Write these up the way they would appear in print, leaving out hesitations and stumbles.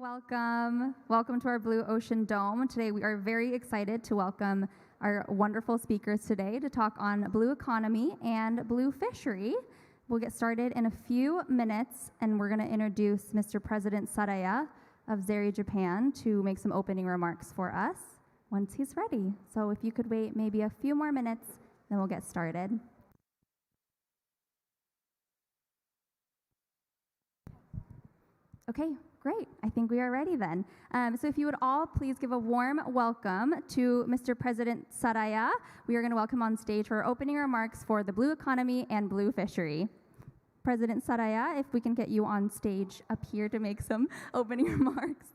Welcome. Welcome to our Blue Ocean Dome. Today we are very excited to welcome our wonderful speakers today to talk on blue economy and blue fishery. We'll get started in a few minutes, and we're going to introduce Mr. President Saraya of Zeri Japan to make some opening remarks for us once he's ready. So if you could wait maybe a few more minutes, then we'll get started. Okay, great. I think we are ready then. So if you would all please give a warm welcome to Mr. President Saraya. We are going to welcome on stage for opening remarks for the blue economy and blue fishery. President Saraya, if we can get you on stage up here to make some opening remarks.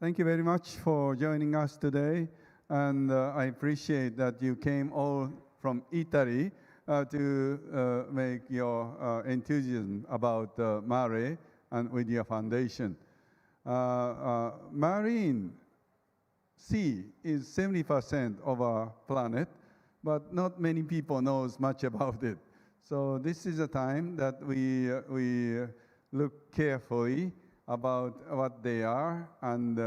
Thank you very much for joining us today, and I appreciate that you came all from Italy to make your enthusiasm about Mare and with your foundation. Marine sea is 70% of our planet, but not many people knows much about it. So this is a time that we look carefully about what they are, and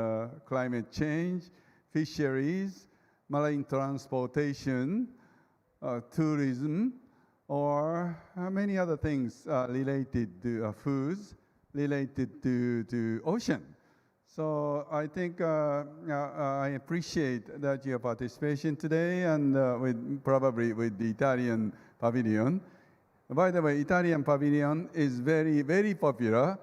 climate change, fisheries, marine transportation, tourism, or many other things related to foods, related to ocean. So I think I appreciate that your participation today, and probably with the Italian pavilion. By the way, Italian pavilion is very, very popular.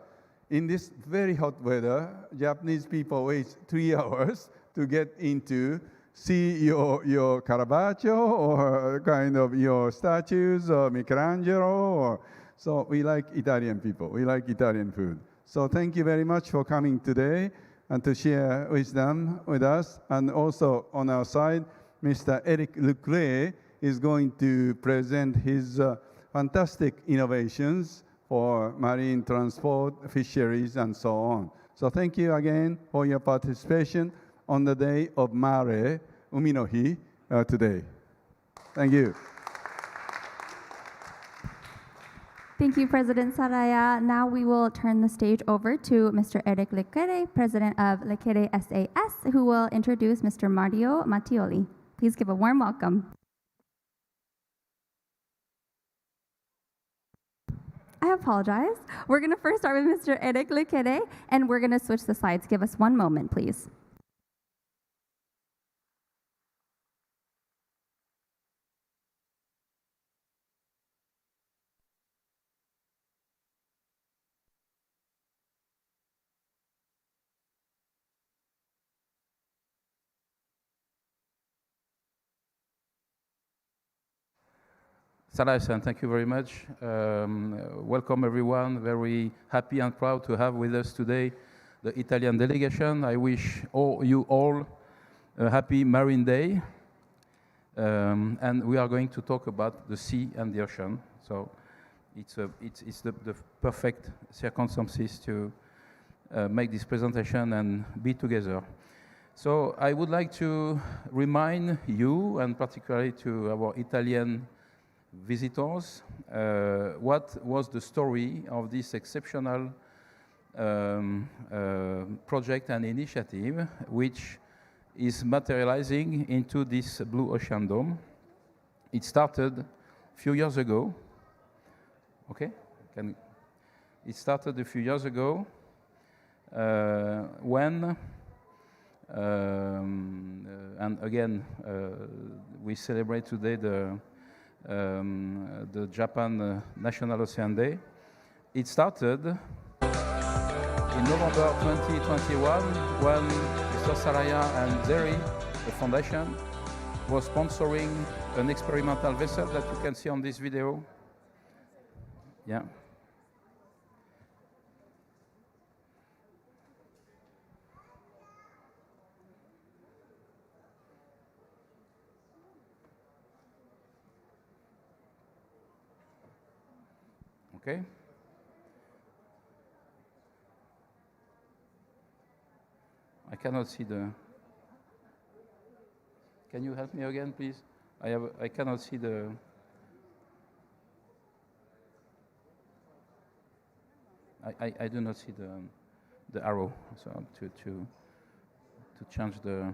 In this very hot weather, Japanese people wait 3 hours to get into see your Caravaggio or kind of your statues or Michelangelo. So we like Italian people. We like Italian food. So thank you very much for coming today and to share wisdom with us. And also on our side, Mr. Eric Leclerc is going to present his fantastic innovations for marine transport, fisheries, and so on. So thank you again for your participation on the day of Mare, Umi no Hi, today. Thank you. Thank you, President Saraya. Now we will turn the stage over to Mr. Eric Leclerc, President of Leclerc SAS, who will introduce Mr. Mario Mattioli. Please give a warm welcome. I apologize. We're going to first start with Mr. Eric Leclerc, and we're going to switch the slides. Give us one moment, please. Saraya, thank you very much. Welcome everyone. Very happy and proud to have with us today the Italian delegation. I wish you all a happy Marine Day. And we are going to talk about the sea and the ocean. So it's the perfect circumstances to make this presentation and be together. So I would like to remind you, and particularly to our Italian visitors, what was the story of this exceptional project and initiative, which is materializing into this Blue Ocean Dome. It started a few years ago. Okay? It started a few years ago when, and again, we celebrate today the Japan National Ocean Day. It started in November 2021 when Mr. Saraya and Zeri, the foundation, was sponsoring an experimental vessel that you can see on this video. Yeah. Okay. I cannot see the... Can you help me again, please? I cannot see I do not see the arrow, so to change the.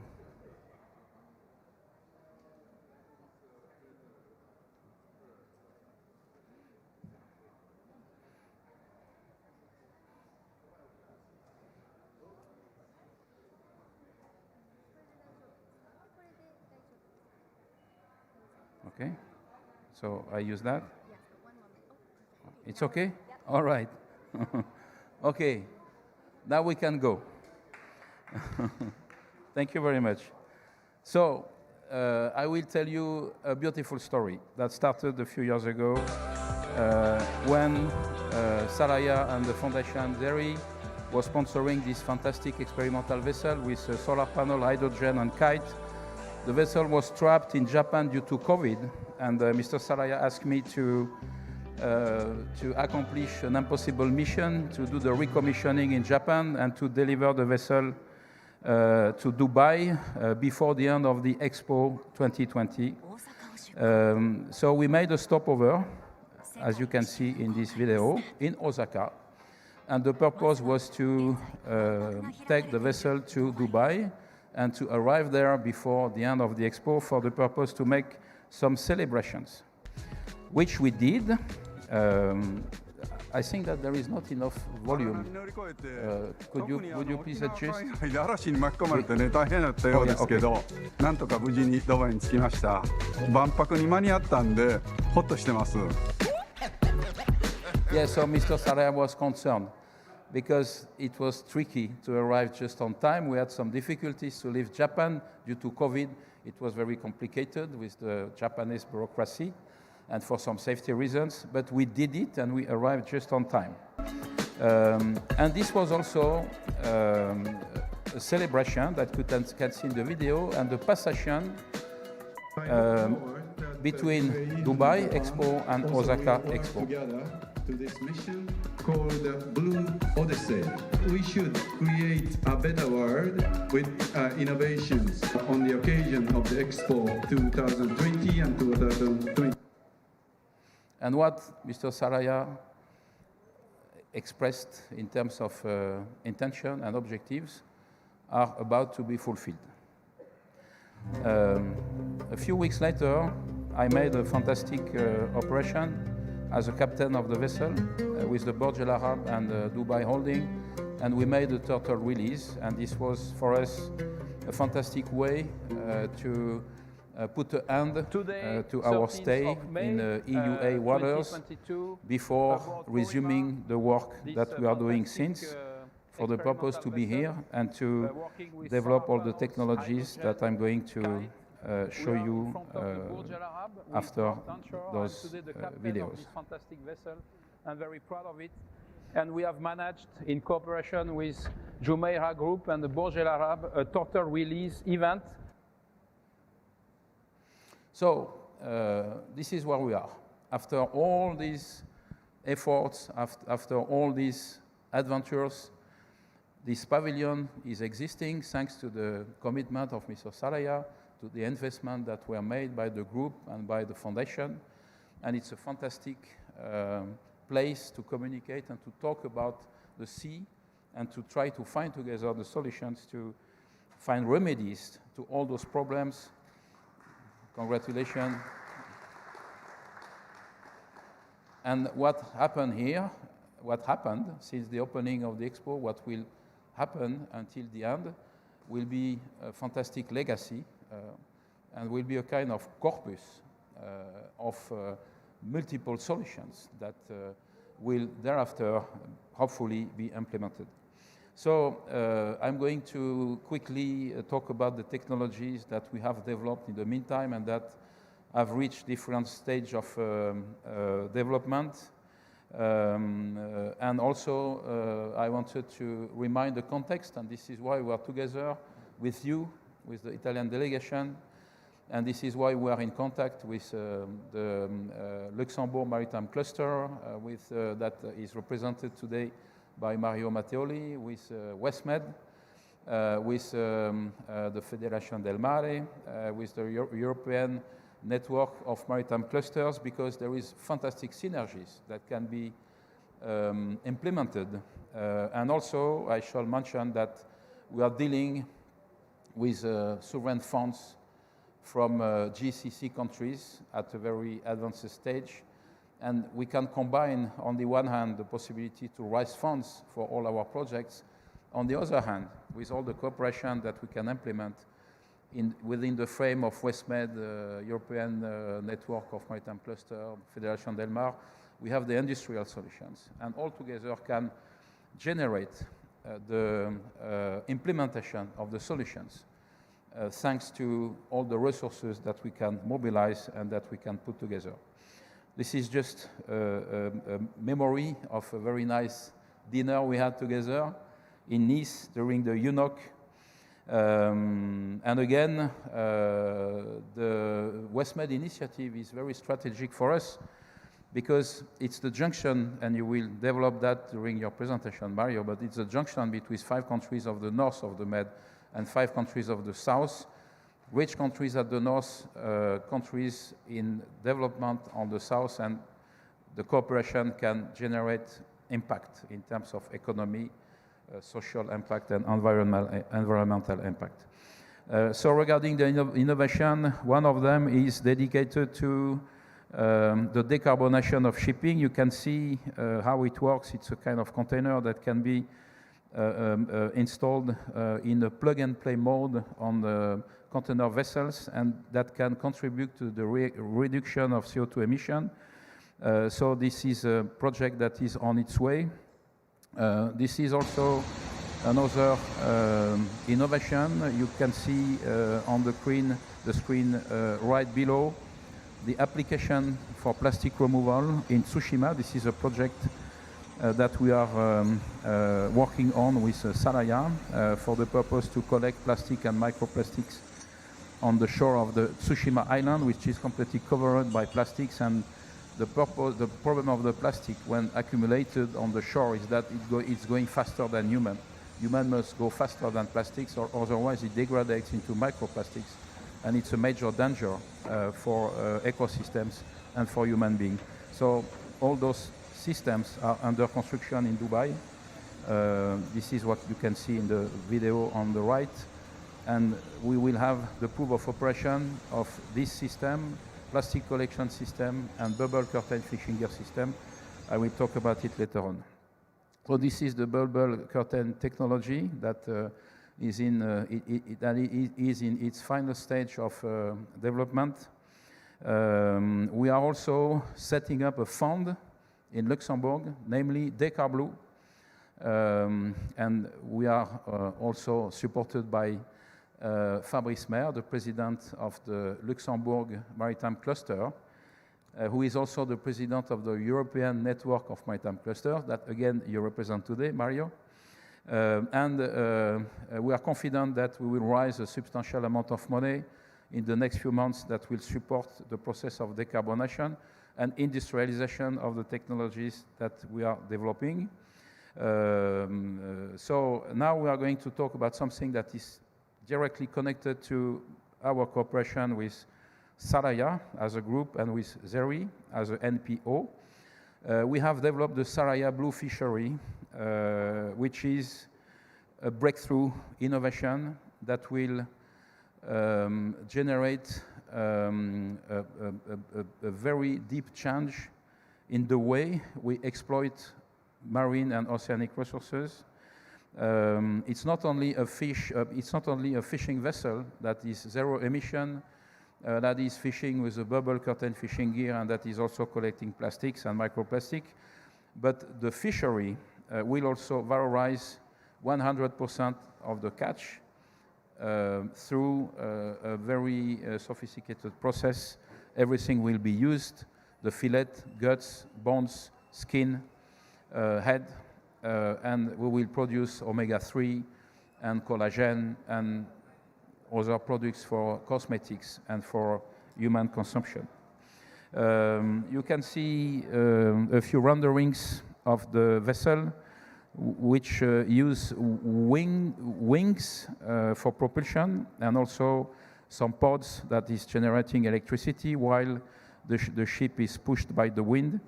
Okay, so I use that. It's okay? All right. Okay, now we can go. Thank you very much. So, I will tell you a beautiful story that started a few years ago when Saraya and the Foundation Zeri was sponsoring this fantastic experimental vessel with a solar panel, hydrogen, and kite. The vessel was trapped in Japan due to COVID, and Mr. Saraya asked me to accomplish an impossible mission, to do the recommissioning in Japan and to deliver the vessel to Dubai before the end of the Expo 2020. So we made a stopover, as you can see in this video, in Osaka. And the purpose was to take the vessel to Dubai and to arrive there before the end of the Expo for the purpose to make some celebrations, which we did. I think that there is not enough volume. Would you please adjust? 嵐に巻き込まれてね、大変だったようですけど、なんとか無事にドバイに着きました。万博に間に合ったんで、ほっとしてます。Yeah, so Mr. Saraya was concerned because it was tricky to arrive just on time. We had some difficulties to leave Japan due to COVID. It was very complicated with the Japanese bureaucracy and for some safety reasons, but we did it and we arrived just on time. And this was also a celebration that you can see in the video, and the passation between Dubai Expo and Osaka Expo. To this mission called Blue Odyssey. We should create a better world with innovations on the occasion of the Expo 2020 and 2020. And what Mr. Saraya expressed in terms of intention and objectives are about to be fulfilled. A few weeks later, I made a fantastic operation as a captain of the vessel with the Burj Al Arab and Dubai Holding, and we made a turtle release, and this was for us a fantastic way to put an end to our stay in EUA waters before resuming the work that we are doing since, for the purpose to be here and to develop all the technologies that I'm going to show you after those videos. Fantastic vessel, I'm very proud of it. And we have managed, in cooperation with Jumeirah Group and the Burj Al Arab, a total release event. So this is where we are. After all these efforts, after all these adventures, this pavilion is existing thanks to the commitment of Mr. Saraya, to the investment that were made by the group and by the foundation. And it's a fantastic place to communicate and to talk about the sea and to try to find together the solutions to find remedies to all those problems. Congratulations. And what happened here, what happened since the opening of the Expo, what will happen until the end, will be a fantastic legacy and will be a kind of corpus of multiple solutions that will thereafter hopefully be implemented. So I'm going to quickly talk about the technologies that we have developed in the meantime and that have reached different stage of development. And also I wanted to remind the context, and this is why we are together with you, with the Italian delegation, and this is why we are in contact with the Luxembourg Maritime Cluster, that is represented today by Mario Matteoli, with Westmed, with the Federation del Mare, with the European network of maritime clusters, because there is fantastic synergies that can be implemented. And also, I shall mention that we are dealing with sovereign funds from GCC countries at a very advanced stage. And we can combine, on the one hand, the possibility to raise funds for all our projects, on the other hand, with all the cooperation that we can implement within the frame of WestMed, European Network of Maritime Cluster, Federation del Mar, we have the industrial solutions. And all together can generate the implementation of the solutions, thanks to all the resources that we can mobilize and that we can put together. This is just a memory of a very nice dinner we had together in Nice during the UNOC. And again, the WestMed initiative is very strategic for us because it's the junction, and you will develop that during your presentation, Mario, but it's a junction between 5 countries of the north of the Med and 5 countries of the south. Rich countries at the north, countries in development on the south, and the cooperation can generate impact in terms of economy, social impact, and environmental impact. So regarding the innovation, one of them is dedicated to the decarbonation of shipping. You can see how it works. It's a kind of container that can be installed in a plug-and-play mode on the container vessels, and that can contribute to the reduction of CO2 emission. So this is a project that is on its way. This is also another innovation. You can see on the screen right below the application for plastic removal in Tsushima. This is a project that we are working on with Saraya for the purpose to collect plastic and microplastics on the shore of the Tsushima island, which is completely covered by plastics. And the problem of the plastic when accumulated on the shore is that it's going faster than human. Human must go faster than plastics, or otherwise it degrades into microplastics, and it's a major danger for ecosystems and for human beings. So all those systems are under construction in Dubai. This is what you can see in the video on the right. And we will have the proof of operation of this system, plastic collection system, and bubble curtain fishing gear system. I will talk about it later on. So this is the bubble curtain technology that is in its final stage of development. We are also setting up a fund in Luxembourg, namely Decarblue, and we are also supported by Fabrice Maire, the president of the Luxembourg Maritime Cluster, who is also the president of the European Network of Maritime Clusters, that again you represent today, Mario. And we are confident that we will raise a substantial amount of money in the next few months that will support the process of decarbonation and industrialization of the technologies that we are developing. So now we are going to talk about something that is directly connected to our cooperation with Saraya as a group and with Zeri as an NPO. We have developed the Saraya Blue Fishery, which is a breakthrough innovation that will generate a very deep change in the way we exploit marine and oceanic resources. It's not only a fishing vessel that is zero emission, that is fishing with a bubble curtain fishing gear, and that is also collecting plastics and microplastic. But the fishery will also valorize 100% of the catch through a very sophisticated process. Everything will be used: the fillet, guts, bones, skin, head, and we will produce omega-3 and collagen and other products for cosmetics and for human consumption. You can see a few renderings of the vessel. which use wings for propulsion, and also some pods that is generating electricity while the ship is pushed by the wind.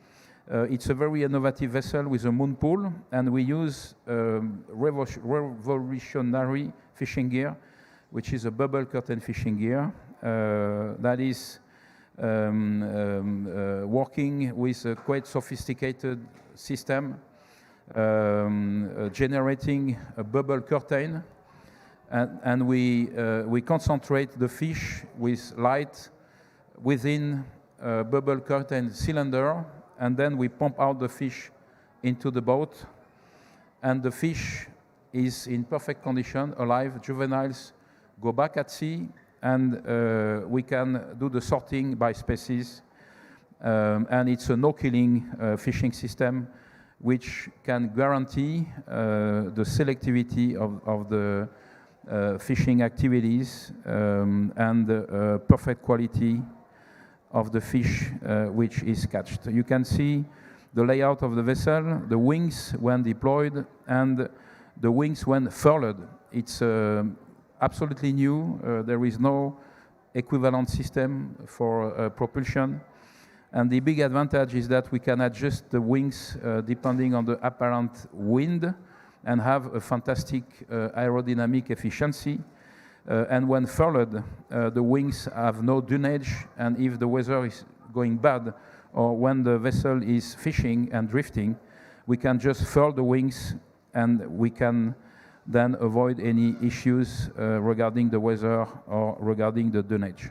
It's a very innovative vessel with a moon pool, and we use revolutionary fishing gear, which is a bubble curtain fishing gear that is working with a quite sophisticated system, generating a bubble curtain, and we concentrate the fish with light within a bubble curtain cylinder, and then we pump out the fish into the boat, and the fish is in perfect condition, alive. Juveniles go back at sea, and we can do the sorting by species, and it's a no-killing fishing system which can guarantee the selectivity of the fishing activities and the perfect quality of the fish which is catched. You can see the layout of the vessel, the wings when deployed, and the wings when furled. It's absolutely new. There is no equivalent system for propulsion. And the big advantage is that we can adjust the wings depending on the apparent wind and have a fantastic aerodynamic efficiency. And when furled, the wings have no dunnage, and if the weather is going bad or when the vessel is fishing and drifting, we can just furl the wings, and we can then avoid any issues regarding the weather or regarding the dunnage.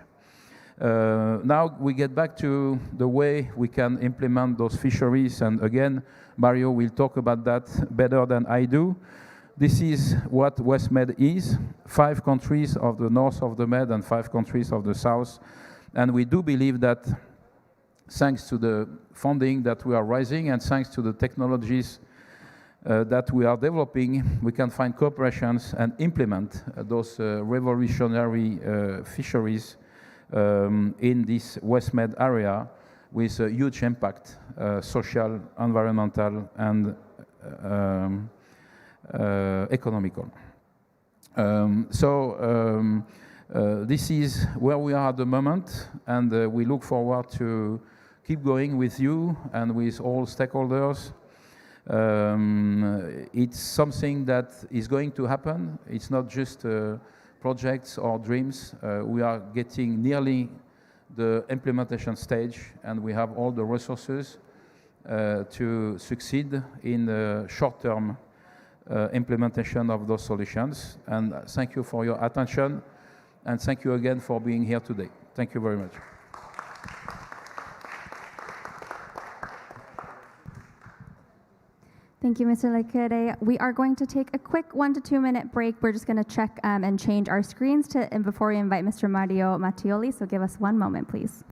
Now we get back to the way we can implement those fisheries, and again, Mario will talk about that better than I do. This is what WestMed is, 5 countries of the north of the Med and 5 countries of the south. And we do believe that thanks to the funding that we are raising and thanks to the technologies that we are developing, we can find cooperations and implement those revolutionary fisheries in this WestMed area with a huge impact, social, environmental, and economical. This is where we are at the moment, and we look forward to keep going with you and with all stakeholders. It's something that is going to happen. It's not just projects or dreams. We are getting nearly the implementation stage, and we have all the resources to succeed in the short-term implementation of those solutions. And thank you for your attention, and thank you again for being here today. Thank you very much. Thank you, Mr. Lekere. We are going to take a quick 1 to 2 minute break. We're just going to check and change our screens and before we invite Mr. Mario Mattioli. So give us 1 moment, please.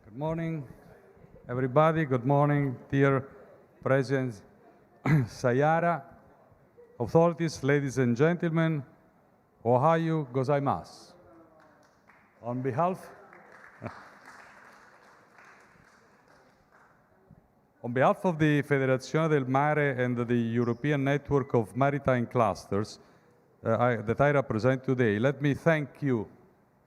Good morning, everybody. Good morning, dear President Sayara, authorities, ladies and gentlemen. Ohayo gozaimasu. On behalf of the Federazione del Mare and the European Network of Maritime Clusters that I represent today, let me thank you,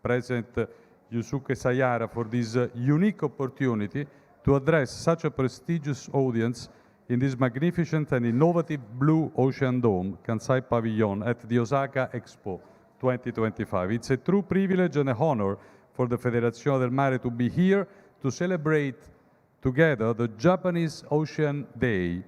President Yusuke Sayara, for this unique opportunity to address such a prestigious audience in this magnificent and innovative Blue Ocean Dome, Kansai Pavilion, at the Osaka Expo 2025. It's a true privilege and an honor for the Federazione del Mare to be here to celebrate together the Japanese Ocean Day,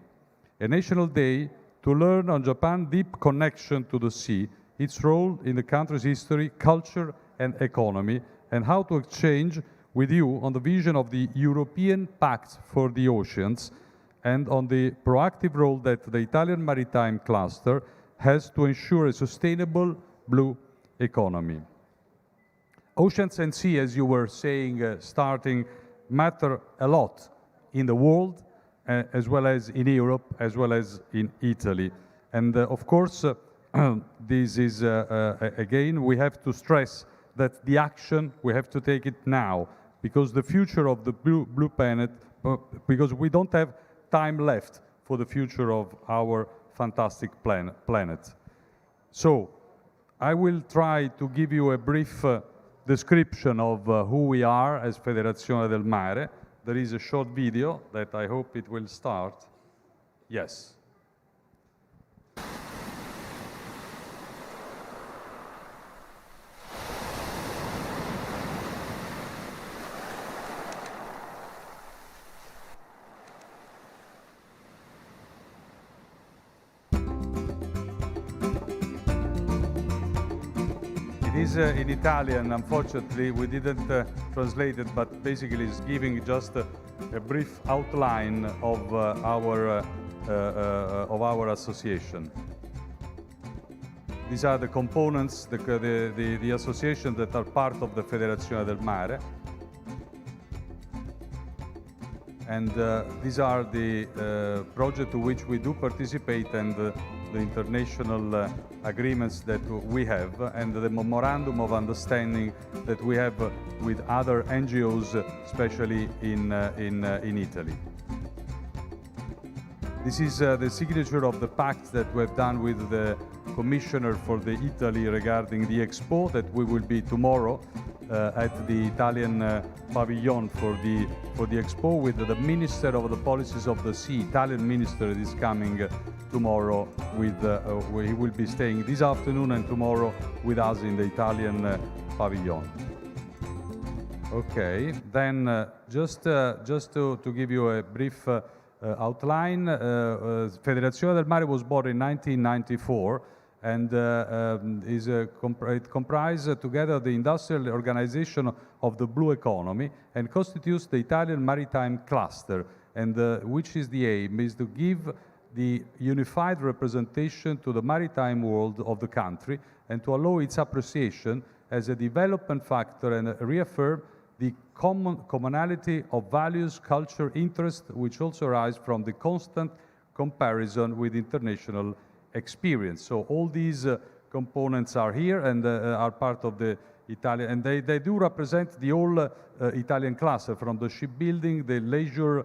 a national day to learn on Japan's deep connection to the sea, its role in the country's history, culture, and economy, and how to exchange with you on the vision of the European Pact for the Oceans and on the proactive role that the Italian maritime cluster has to ensure a sustainable blue economy. Oceans and sea, as you were saying, starting, matter a lot in the world, as well as in Europe, as well as in Italy. And of course, this is, again, we have to stress that the action, we have to take it now, because the future of the blue planet, because we don't have time left for the future of our fantastic planet. So, I will try to give you a brief description of who we are as Federazione del Mare. There is a short video that I hope it will start. Yes. It is in Italian, unfortunately, we didn't translate it, but basically it's giving just a brief outline of our association. These are the components, the associations that are part of the Federazione del Mare. And these are the projects to which we do participate and the international agreements that we have and the memorandum of understanding that we have with other NGOs, especially in Italy. This is the signature of the pact that we have done with the Commissioner for the Italy regarding the Expo that we will be tomorrow at the Italian pavilion for the Expo with the Minister of the Policies of the Sea, Italian Minister is coming tomorrow with, he will be staying this afternoon and tomorrow with us in the Italian pavilion. Okay, then just to give you a brief outline, Federazione del Mare was born in 1994 and it comprises together the industrial organization of the blue economy and constitutes the Italian maritime cluster, and which is the aim is to give the unified representation to the maritime world of the country and to allow its appreciation as a development factor and reaffirm the commonality of values, culture, interest, which also arise from the constant comparison with international experience. So all these components are here and are part of the Italian, and they do represent the whole Italian cluster, from the shipbuilding, the leisure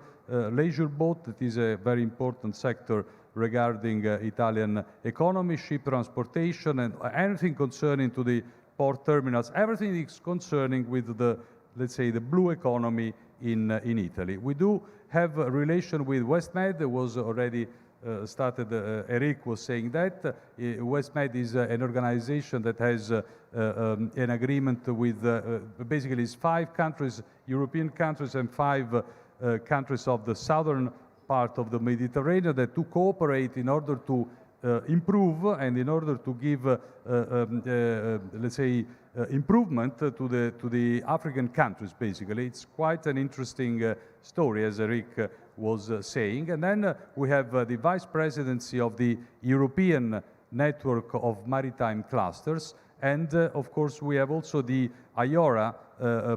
boat, that is a very important sector regarding Italian economy, ship transportation, and anything concerning to the port terminals. Everything is concerning with the, let's say, the blue economy in Italy. We do have a relation with WestMed. There was already started, Eric was saying that. WestMed is an organization that has an agreement with, basically it's 5 countries, European countries, and 5 countries of the southern part of the Mediterranean that to cooperate in order to improve and in order to give, let's say, improvement to the African countries, basically. It's quite an interesting story, as Eric was saying. And then we have the Vice Presidency of the European Network of Maritime Clusters. And of course, we have also the IORA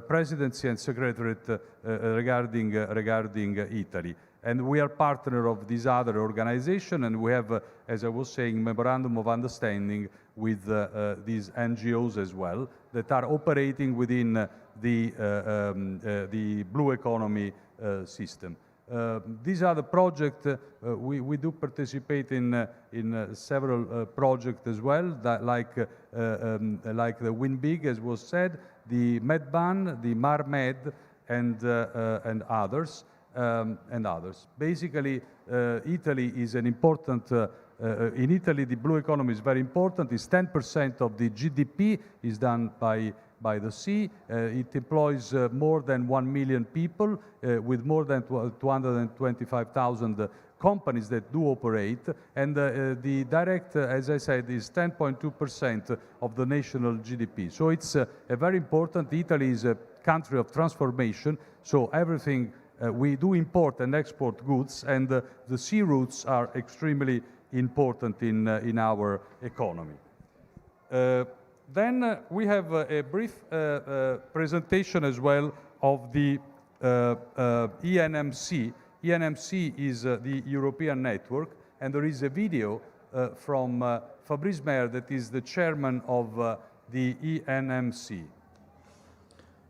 Presidency and Secretariat regarding Italy. And we are partner of this other organization, and we have, as I was saying, memorandum of understanding with these NGOs as well that are operating within the blue economy system. These are the projects we do participate in several projects as well, that like the Win Big, as was said, the MedBan, the MarMed, and others. Basically, Italy is an important. In Italy, the blue economy is very important. It's 10% of the GDP is done by the sea. It employs more than 1 million people with more than 225,000 companies that do operate. And the direct, as I said, is 10.2% of the national GDP. So it's a very important. Italy is a country of transformation. So everything we do import and export goods, and the sea routes are extremely important in our economy. Then we have a brief presentation as well of the ENMC. ENMC is the European network, and there is a video from Fabrice Maire, that is the chairman of the ENMC.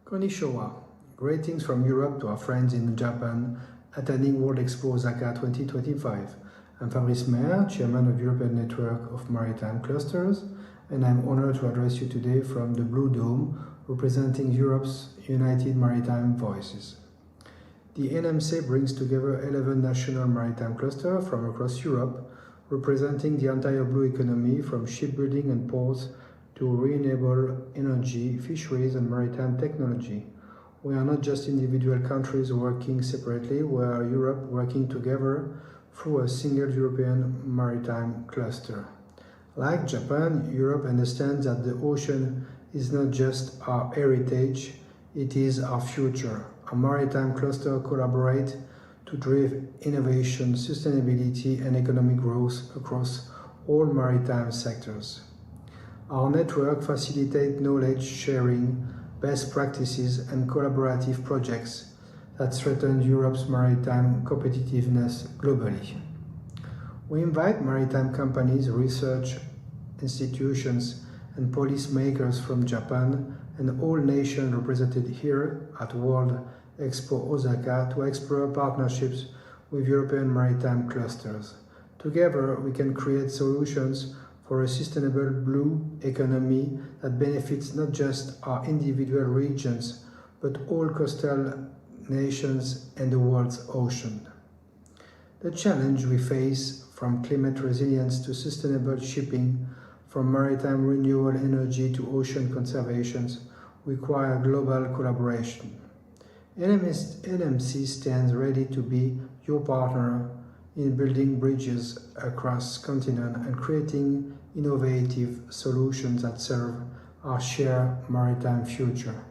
Konnichiwa. Greetings from Europe to our friends in Japan attending World Expo Osaka 2025. I'm Fabrice Maire, chairman of European Network of Maritime Clusters, and I'm honored to address you today from the Blue Dome, representing Europe's United Maritime Voices. The NMC brings together 11 national maritime clusters from across Europe, representing the entire blue economy from shipbuilding and ports to renewable energy, fisheries, and maritime technology. We are not just individual countries working separately, we are Europe working together through a single European maritime cluster. Like Japan, Europe understands that the ocean is not just our heritage, it is our future. Our maritime cluster collaborate to drive innovation, sustainability, and economic growth across all maritime sectors. Our network facilitates knowledge sharing, best practices, and collaborative projects that strengthen Europe's maritime competitiveness globally. We invite maritime companies, research institutions, and policymakers from Japan and all nations represented here at World Expo Osaka to explore partnerships with European maritime clusters. Together, we can create solutions for a sustainable blue economy that benefits not just our individual regions, but all coastal nations and the world's ocean. The challenge we face, from climate resilience to sustainable shipping, from maritime renewable energy to ocean conservation, require global collaboration. NMC stands ready to be your partner in building bridges across continents and creating innovative solutions that serve our shared maritime future.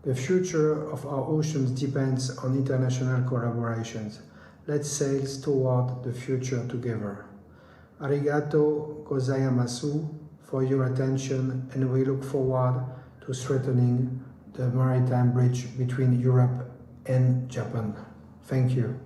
The future of our oceans depends on international collaborations. Let's sail toward the future together. Arigato gozaimasu for your attention, and we look forward to strengthening the maritime bridge between Europe and Japan. Thank you.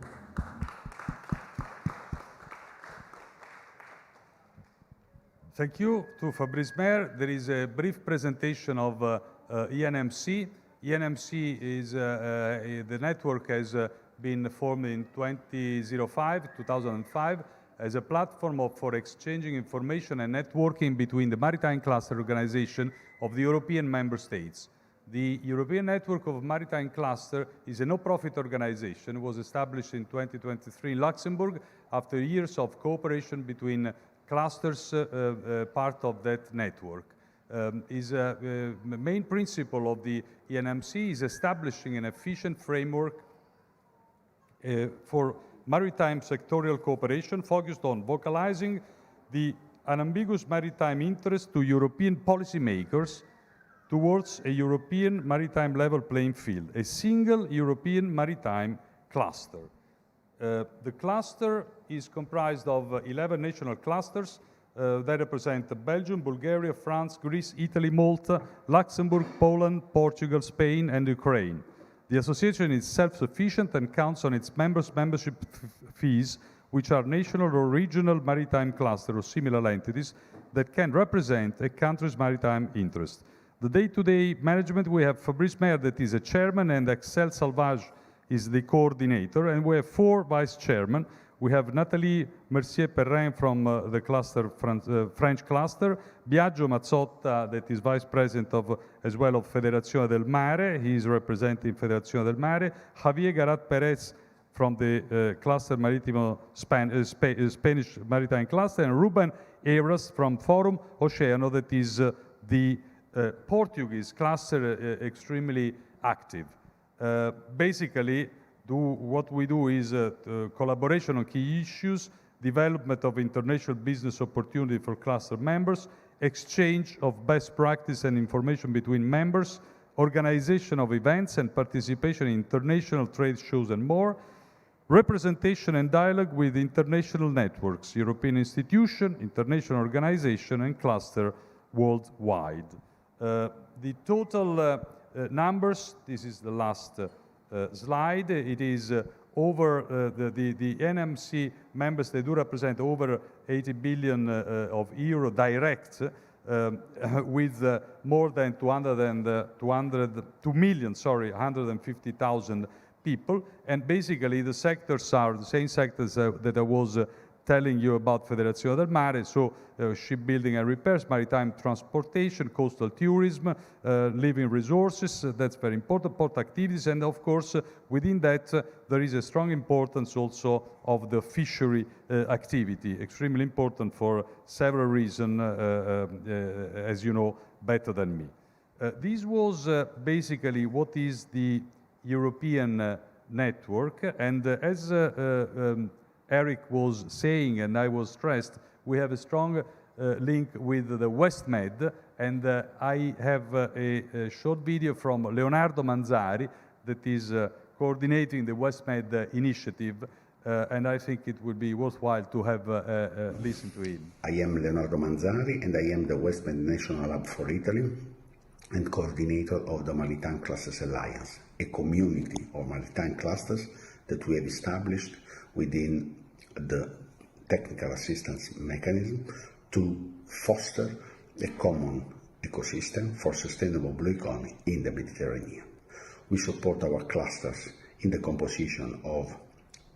Thank you to Fabrice Maire. There is a brief presentation of ENMC. ENMC is, the network has been formed in 2005 as a platform for exchanging information and networking between the Maritime Cluster Organization of the European member states. The European Network of Maritime Cluster is a no-profit organization. It was established in 2023 in Luxembourg after years of cooperation between clusters part of that network. The main principle of the ENMC is establishing an efficient framework for maritime sectorial cooperation focused on vocalizing the unambiguous maritime interest to European policymakers towards a European maritime level playing field, a single European maritime cluster. The cluster is comprised of 11 national clusters that represent Belgium, Bulgaria, France, Greece, Italy, Malta, Luxembourg, Poland, Portugal, Spain, and Ukraine. The association is self-sufficient and counts on its membership fees, which are national or regional maritime cluster or similar entities that can represent a country's maritime interest. The day-to-day management, we have Fabrice Maire, that is a chairman, and Axel Salvage is the coordinator, and we have 4 vice chairmen. We have Nathalie Mercier-Perrin from the cluster, French cluster, Biagio Mazzotta, that is vice president of, as well, of Federazione del Mare. He is representing Federazione del Mare. Javier Garat Perez from the cluster Maritimo Spanish Maritime Cluster, and Ruben Eras from Forum Oceano, that is the Portuguese cluster, extremely active. Basically, what we do is collaboration on key issues, development of international business opportunity for cluster members, exchange of best practice and information between members, organization of events and participation in international trade shows and more, representation and dialogue with international networks, European institutions, international organizations, and cluster worldwide. The total numbers, this is the last slide, it is over the NMC members, they do represent over 80 billion of euro direct, with more than 150,000 people. And basically the sectors are the same sectors that I was telling you about Federazione del Mare, so shipbuilding and repairs, maritime transportation, coastal tourism, living resources, that's very important, port activities, and of course within that there is a strong importance also of the fishery activity, extremely important for several reasons, as you know better than me. This was basically what is the European network, and as Eric was saying, and I was stressed, we have a strong link with the WestMed, and I have a short video from Leonardo Manzari that is coordinating the WestMed initiative, and I think it would be worthwhile to have listen to him. I am Leonardo Manzari, and I am the WestMed National Hub for Italy and coordinator of the Maritime Clusters Alliance, a community of maritime clusters that we have established within the technical assistance mechanism to foster a common ecosystem for sustainable blue economy in the Mediterranean. We support our clusters in the composition of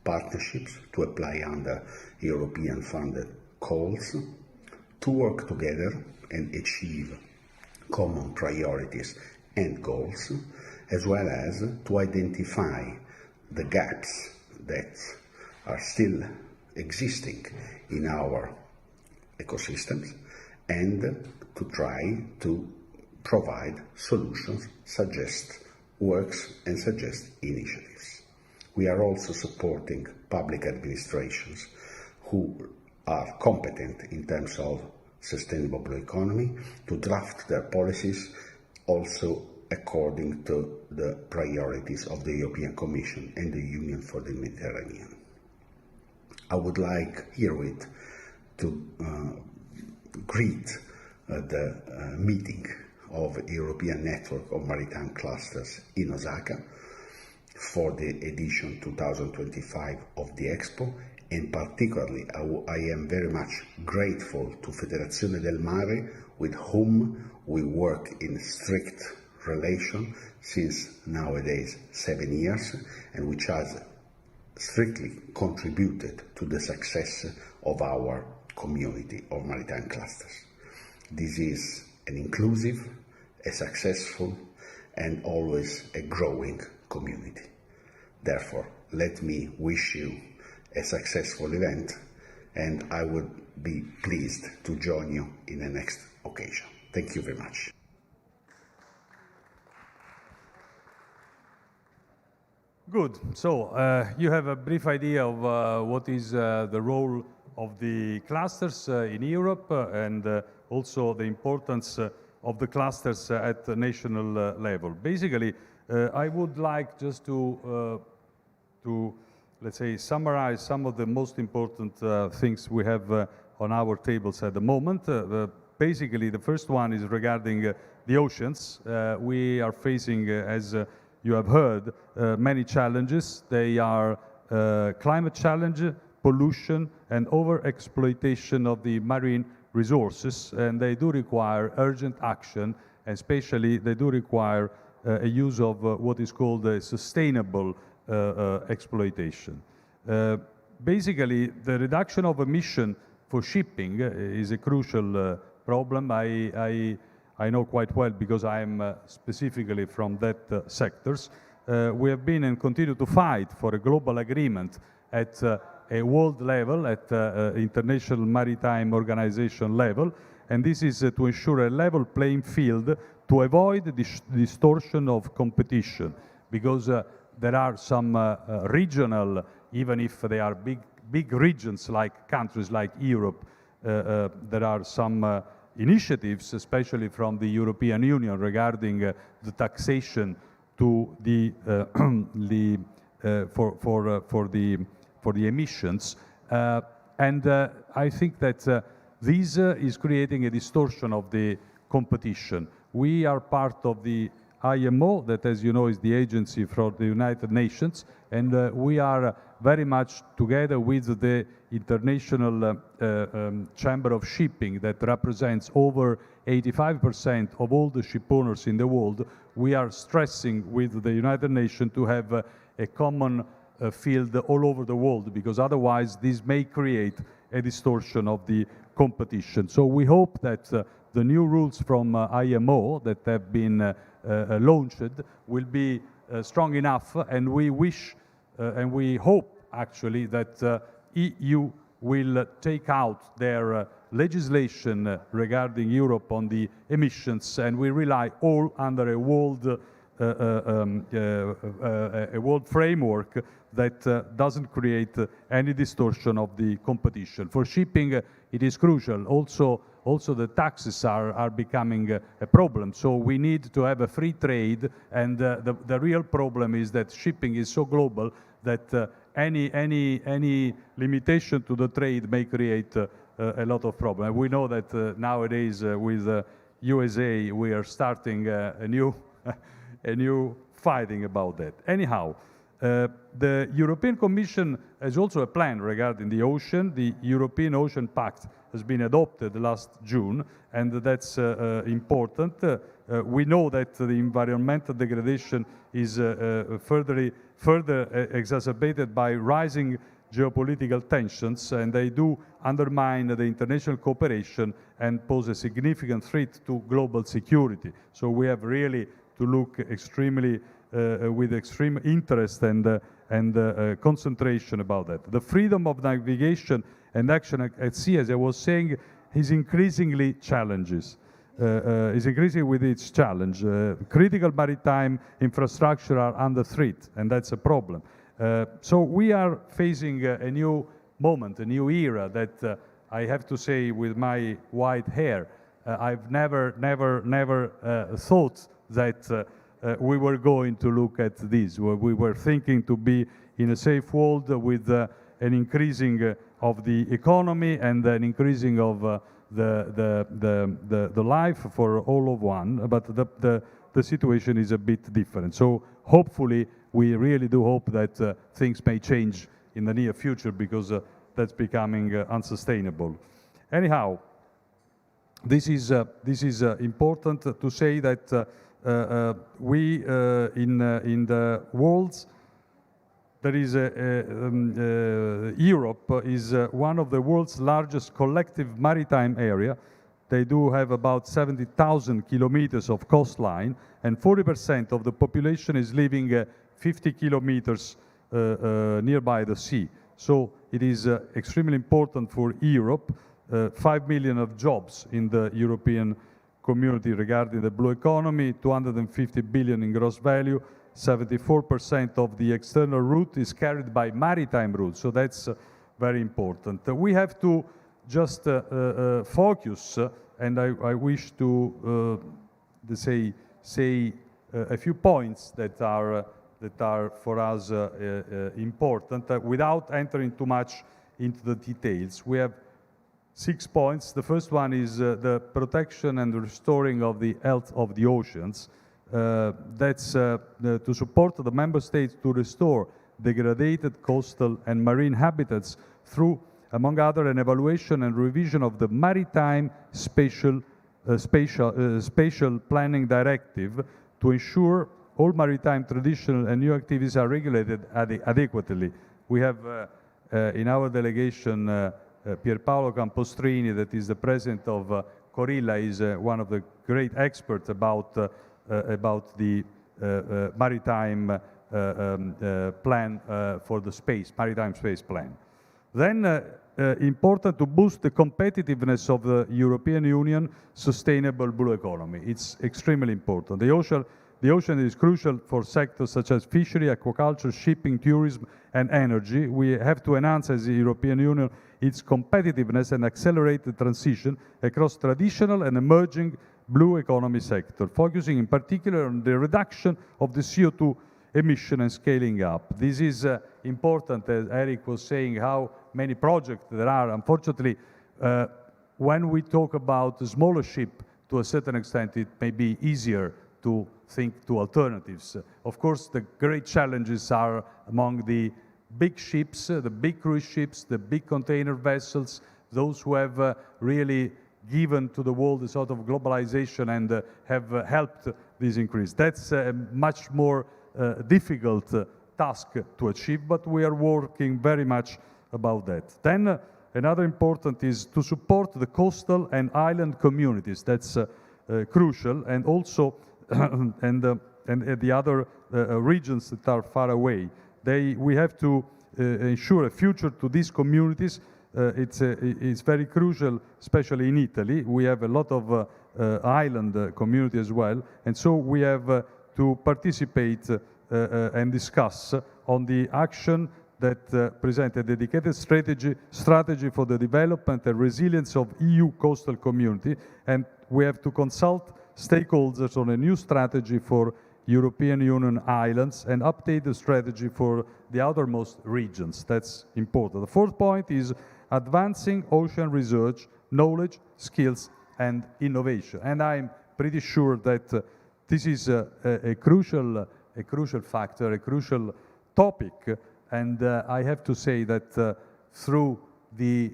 partnerships to apply under European funded calls, to work together and achieve common priorities and goals, as well as to identify the gaps that are still existing in our ecosystems and to try to provide solutions, suggest works and suggest initiatives. We are also supporting public administrations who are competent in terms of sustainable blue economy to draft their policies also according to the priorities of the European Commission and the Union for the Mediterranean. I would like herewith to greet the meeting of European Network of Maritime Clusters in Osaka for the edition 2025 of the Expo, and particularly I am very much grateful to Federazione del Mare, with whom we work in strict relation since nowadays 7 years, and which has strictly contributed to the success of our community of maritime clusters. This is an inclusive, a successful, and always a growing community. Therefore, let me wish you a successful event, and I would be pleased to join you in the next occasion. Thank you very much. Good. So you have a brief idea of what is the role of the clusters in Europe and also the importance of the clusters at the national level. Basically, I would like just to let's say, summarize some of the most important things we have on our tables at the moment. Basically, the first one is regarding the oceans. We are facing, as you have heard, many challenges. They are climate challenge, pollution, and over-exploitation of the marine resources, and they do require urgent action, and especially they do require a use of what is called sustainable exploitation. Basically, the reduction of emission for shipping is a crucial problem. I know quite well because I am specifically from that sectors. We have been and continue to fight for a global agreement at a world level, at International Maritime Organization level, and this is to ensure a level playing field to avoid distortion of competition, because there are some regional, even if they are big regions like countries like Europe, there are some initiatives, especially from the European Union, regarding the taxation to the, for the emissions. And I think that this is creating a distortion of the competition. We are part of the IMO, that, as you know, is the agency for the United Nations, and we are very much together with the International Chamber of Shipping that represents over 85% of all the ship owners in the world. We are stressing with the United Nations to have a common field all over the world, because otherwise this may create a distortion of the competition. So we hope that the new rules from IMO that have been launched will be strong enough, and we wish and we hope actually that EU will take out their legislation regarding Europe on the emissions, and we rely all under a world framework that doesn't create any distortion of the competition. For shipping, it is crucial. Also the taxes are becoming a problem. So we need to have a free trade, and the real problem is that shipping is so global that any limitation to the trade may create a lot of problems. We know that nowadays with USA we are starting a new fighting about that. Anyhow, the European Commission has also a plan regarding the ocean. The European Ocean Pact has been adopted last June, and that's important. We know that the environmental degradation is further exacerbated by rising geopolitical tensions, and they do undermine the international cooperation and pose a significant threat to global security. So we have really to look extremely with extreme interest and concentration about that. The freedom of navigation and action at sea, as I was saying, is increasingly is increasing with its challenge. Critical maritime infrastructure are under threat, and that's a problem. So we are facing a new moment, a new era that I have to say, with my white hair, I've never thought that we were going to look at this. We were thinking to be in a safe world with an increasing of the economy and an increasing of the life for all of one, but the situation is a bit different. So hopefully, we really do hope that things may change in the near future, because that's becoming unsustainable. Anyhow, this is important to say that we in the world, there is Europe is one of the world's largest collective maritime area. They do have about 70,000 kilometers of coastline, and 40% of the population is living 50 kilometers nearby the sea. So it is extremely important for Europe. 5 million of jobs in the European community regarding the blue economy, 250 billion in gross value, 74% of the external route is carried by maritime routes, so that's very important. We have to just focus, and I wish to say a few points that are for us important, without entering too much into the details. We have 6 points. The first one is the protection and restoring of the health of the oceans. That's to support the member states to restore degraded coastal and marine habitats through, among other, an evaluation and revision of the Maritime Spatial Planning Directive to ensure all maritime traditional and new activities are regulated adequately. We have in our delegation Pierpaolo Campostrini, that is the president of Corilla, is one of the great experts about the maritime plan for the maritime space plan. Then important to boost the competitiveness of the European Union sustainable blue economy. It's extremely important. The the ocean is crucial for sectors such as fishery, aquaculture, shipping, tourism, and energy. We have to enhance as the European Union its competitiveness and accelerate the transition across traditional and emerging blue economy sector, focusing in particular on the reduction of the CO2 emission and scaling up. This is important, as Eric was saying, how many projects there are. Unfortunately, when we talk about a smaller ship, to a certain extent, it may be easier to think to alternatives. Of course, the great challenges are among the big ships, the big cruise ships, the big container vessels, those who have really given to the world a sort of globalization and have helped this increase. That's a much more difficult task to achieve, but we are working very much about that. Then another important is to support the coastal and island communities. That's crucial, and also and the other regions that are far away. We have to ensure a future to these communities. It's very crucial, especially in Italy. We have a lot of island community as well, and so we have to participate and discuss on the action that present a dedicated strategy for the development and resilience of EU coastal community, and we have to consult stakeholders on a new strategy for European Union islands and update the strategy for the outermost regions. That's important. The fourth point is advancing ocean research, knowledge, skills, and innovation. And I'm pretty sure that this is a crucial factor, a crucial topic. And I have to say that through the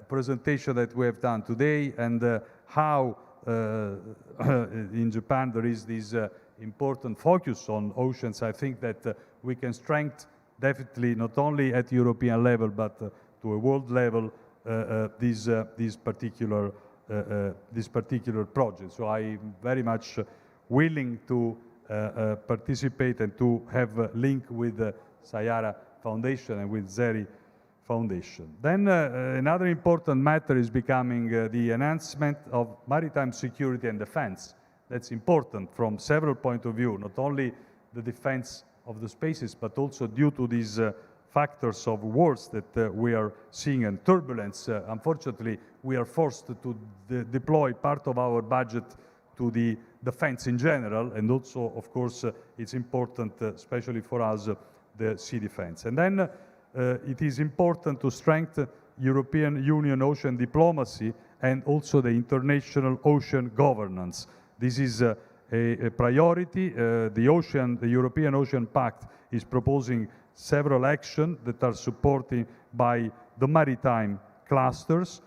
presentation that we have done today and how in Japan there is this important focus on oceans, I think that we can strengthen definitely not only at European level but to a world level this particular project. So I'm very much willing to participate and to have a link with the Sayara Foundation and with Zeri Foundation. Then another important matter is becoming the enhancement of maritime security and defense. That's important from several points of view, not only the defense of the spaces, but also due to these factors of wars that we are seeing and turbulence. Unfortunately, we are forced to deploy part of our budget to the defense in general, and also, of course, it's important, especially for us, the sea defense. And then it is important to strengthen European Union ocean diplomacy and also the international ocean governance. This is a priority. The European Ocean Pact is proposing several actions that are supported by the maritime clusters,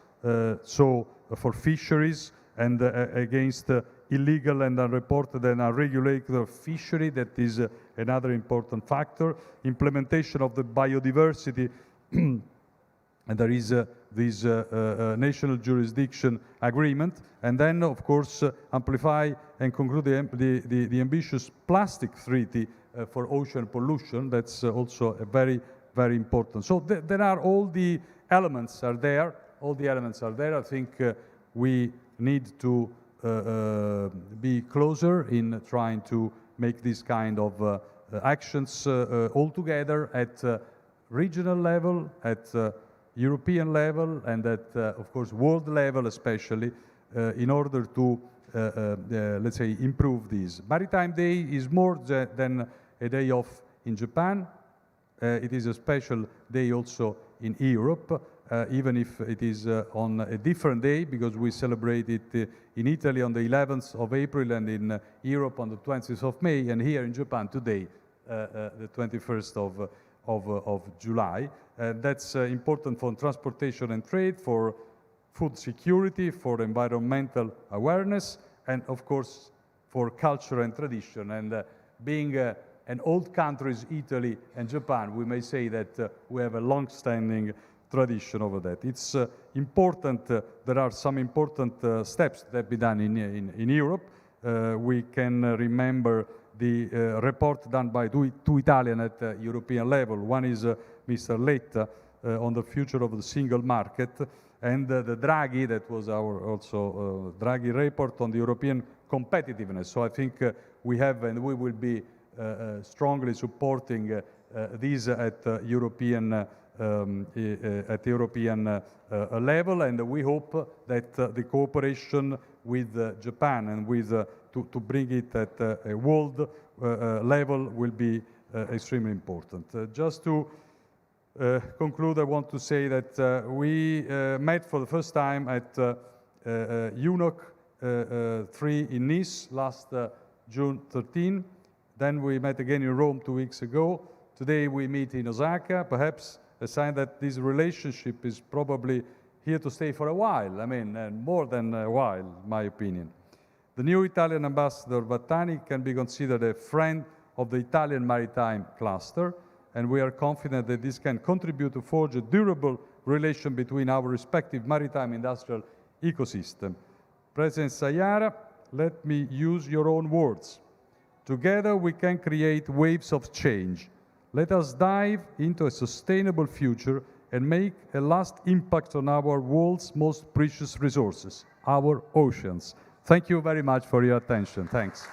so for fisheries and against illegal and unreported and unregulated fishery, that is another important factor. Implementation of the biodiversity, and there is this national jurisdiction agreement, and then, of course, amplify and conclude the ambitious plastic treaty for ocean pollution. That's also a very, very important. So there are all the elements are there. All the elements are there. I think we need to be closer in trying to make this kind of actions all together at regional level, at European level, and at, of course, world level especially, in order to, let's say, improve these. Maritime Day is more than a day off in Japan. It is a special day also in Europe, even if it is on a different day, because we celebrate it in Italy on the 11th of April and in Europe on the 20th of May, and here in Japan today, the 21st of July. That's important for transportation and trade, for food security, for environmental awareness, and of course for culture and tradition. And being an old countries, Italy and Japan, we may say that we have a long-standing tradition over that. It's important, there are some important steps that have been done in Europe. We can remember the report done by two Italians at European level. One is Mr. Letta on the future of the single market, and the Draghi, that was our also Draghi report on the European competitiveness. So I think we have and we will be strongly supporting these at European level, and we hope that the cooperation with Japan and with to bring it at a world level will be extremely important. Just to conclude, I want to say that we met for the first time at UNOC 3 in Nice last June 13. Then we met again in Rome 2 weeks ago. Today we meet in Osaka, perhaps a sign that this relationship is probably here to stay for a while. I mean, more than a while, in my opinion. The new Italian ambassador, Vattani, can be considered a friend of the Italian maritime cluster, and we are confident that this can contribute to forge a durable relation between our respective maritime industrial ecosystem. President Sayara, let me use your own words. Together we can create waves of change. Let us dive into a sustainable future and make a lasting impact on our world's most precious resources, our oceans. Thank you very much for your attention. Thanks.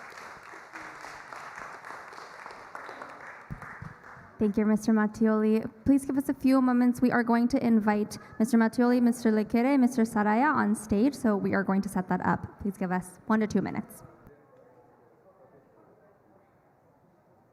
Thank you, Mr. Mattioli. Please give us a few moments. We are going to invite Mr. Mattioli, Mr. Lechere, Mr. Saraya on stage, so we are going to set that up. Please give us 1 to 2 minutes.